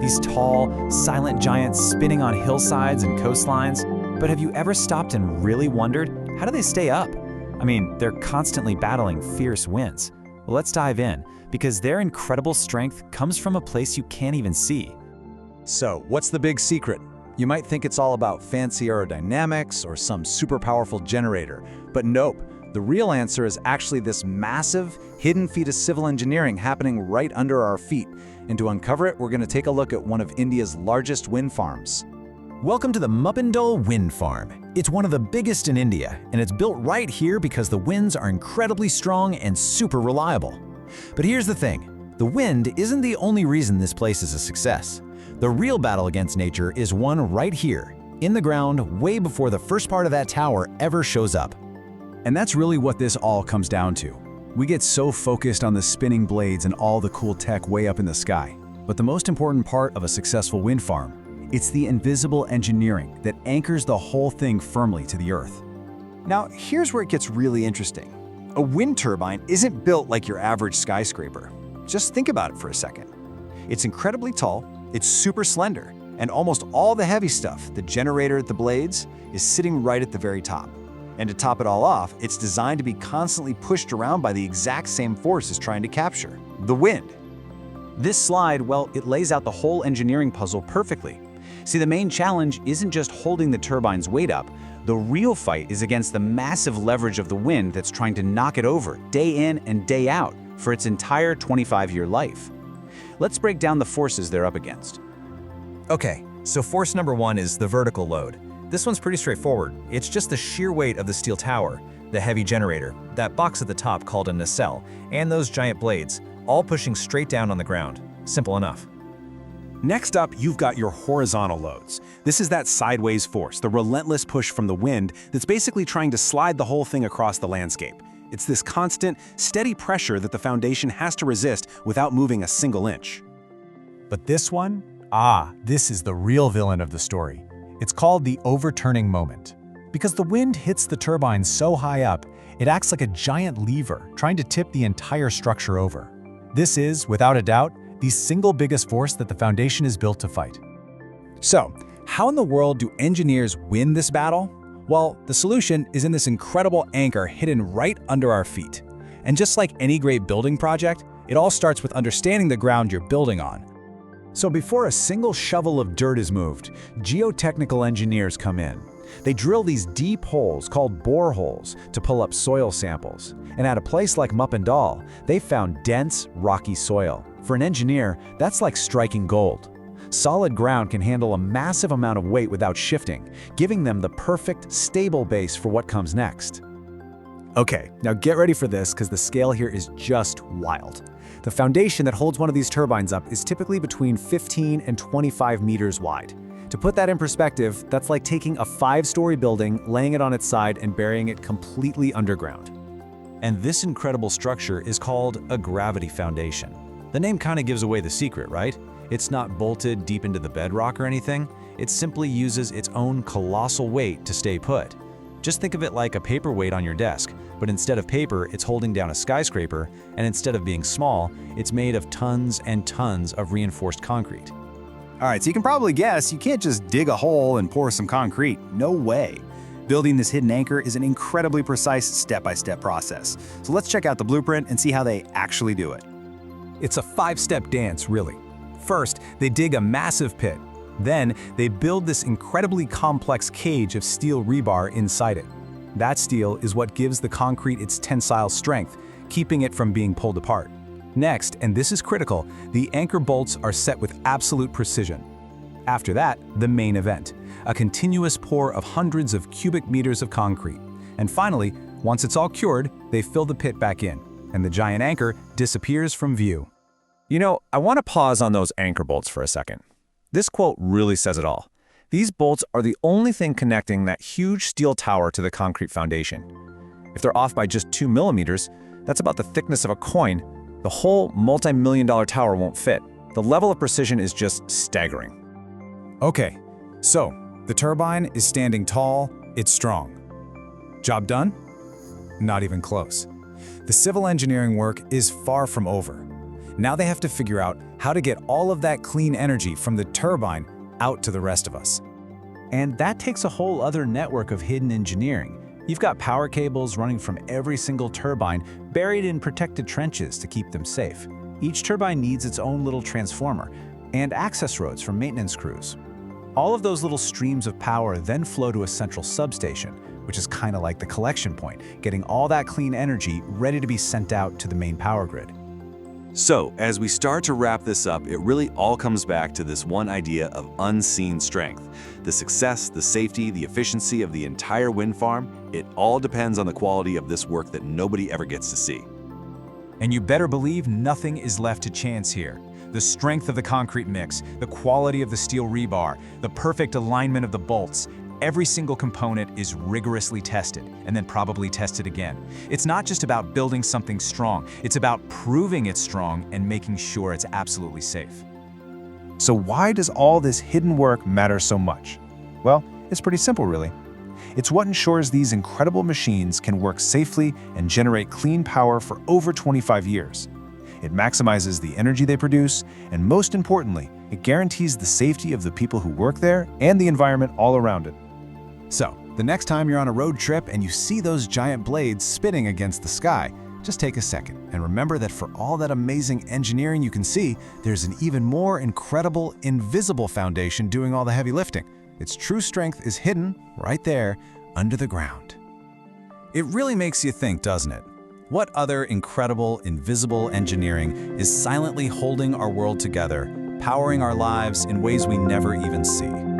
These tall, silent giants spinning on hillsides and coastlines. But have you ever stopped and really wondered, how do they stay up? I mean, they're constantly battling fierce winds. Well, let's dive in, because their incredible strength comes from a place you can't even see. So, what's the big secret? You might think it's all about fancy aerodynamics or some super powerful generator, but nope. The real answer is actually this massive, hidden feat of civil engineering happening right under our feet. And to uncover it, we're going to take a look at one of India's largest wind farms. Welcome to the Muppendal Wind Farm. It's one of the biggest in India, and it's built right here because the winds are incredibly strong and super reliable. But here's the thing, the wind isn't the only reason this place is a success. The real battle against nature is won right here, in the ground, way before the first part of that tower ever shows up. And that's really what this all comes down to. We get so focused on the spinning blades and all the cool tech way up in the sky. But the most important part of a successful wind farm, it's the invisible engineering that anchors the whole thing firmly to the earth. Now, here's where it gets really interesting. A wind turbine isn't built like your average skyscraper. Just think about it for a second. It's incredibly tall, it's super slender, and almost all the heavy stuff, the generator, the blades, is sitting right at the very top. And to top it all off, it's designed to be constantly pushed around by the exact same force it's trying to capture, the wind. This slide, well, it lays out the whole engineering puzzle perfectly. See, the main challenge isn't just holding the turbine's weight up. The real fight is against the massive leverage of the wind that's trying to knock it over day in and day out for its entire 25-year life. Let's break down the forces they're up against. Okay, so force number one is the vertical load. This one's pretty straightforward. It's just the sheer weight of the steel tower, the heavy generator, that box at the top called a nacelle, and those giant blades, all pushing straight down on the ground. Simple enough. Next up, you've got your horizontal loads. This is that sideways force, the relentless push from the wind that's basically trying to slide the whole thing across the landscape. It's this constant, steady pressure that the foundation has to resist without moving a single inch. But this one? This is the real villain of the story. It's called the overturning moment. Because the wind hits the turbine so high up, it acts like a giant lever trying to tip the entire structure over. This is, without a doubt, the single biggest force that the foundation is built to fight. So, how in the world do engineers win this battle? Well, the solution is in this incredible anchor hidden right under our feet. And just like any great building project, it all starts with understanding the ground you're building on. So before a single shovel of dirt is moved, geotechnical engineers come in. They drill these deep holes called boreholes to pull up soil samples. And at a place like Muppendal, they found dense, rocky soil. For an engineer, that's like striking gold. Solid ground can handle a massive amount of weight without shifting, giving them the perfect, stable base for what comes next. Okay, now get ready for this because the scale here is just wild. The foundation that holds one of these turbines up is typically between 15 and 25 meters wide. To put that in perspective, that's like taking a 5-story building, laying it on its side, and burying it completely underground. And this incredible structure is called a gravity foundation. The name kind of gives away the secret, right? It's not bolted deep into the bedrock or anything. It simply uses its own colossal weight to stay put. Just think of it like a paperweight on your desk, but instead of paper, it's holding down a skyscraper, and instead of being small, it's made of tons and tons of reinforced concrete. All right, so you can probably guess you can't just dig a hole and pour some concrete. No way. Building this hidden anchor is an incredibly precise step-by-step process. So let's check out the blueprint and see how they actually do it. It's a 5-step dance, really. First, they dig a massive pit. Then, they build this incredibly complex cage of steel rebar inside it. That steel is what gives the concrete its tensile strength, keeping it from being pulled apart. Next, and this is critical, the anchor bolts are set with absolute precision. After that, the main event, a continuous pour of hundreds of cubic meters of concrete. And finally, once it's all cured, they fill the pit back in, and the giant anchor disappears from view. You know, I want to pause on those anchor bolts for a second. This quote really says it all. These bolts are the only thing connecting that huge steel tower to the concrete foundation. If they're off by just 2 millimeters, that's about the thickness of a coin, the whole multi-million-dollar tower won't fit. The level of precision is just staggering. Okay, so the turbine is standing tall, it's strong. Job done? Not even close. The civil engineering work is far from over. Now they have to figure out how to get all of that clean energy from the turbine out to the rest of us. And that takes a whole other network of hidden engineering. You've got power cables running from every single turbine buried in protected trenches to keep them safe. Each turbine needs its own little transformer and access roads for maintenance crews. All of those little streams of power then flow to a central substation, which is kind of like the collection point, getting all that clean energy ready to be sent out to the main power grid. So, as we start to wrap this up, it really all comes back to this one idea of unseen strength. The success, the safety, the efficiency of the entire wind farm, it all depends on the quality of this work that nobody ever gets to see. And you better believe nothing is left to chance here. The strength of the concrete mix, the quality of the steel rebar, the perfect alignment of the bolts, every single component is rigorously tested and then probably tested again. It's not just about building something strong, it's about proving it's strong and making sure it's absolutely safe. So why does all this hidden work matter so much? Well, it's pretty simple really. It's what ensures these incredible machines can work safely and generate clean power for over 25 years. It maximizes the energy they produce, and most importantly, it guarantees the safety of the people who work there and the environment all around it. So, the next time you're on a road trip and you see those giant blades spinning against the sky, just take a second and remember that for all that amazing engineering you can see, there's an even more incredible, invisible foundation doing all the heavy lifting. Its true strength is hidden right there under the ground. It really makes you think, doesn't it? What other incredible, invisible engineering is silently holding our world together, powering our lives in ways we never even see?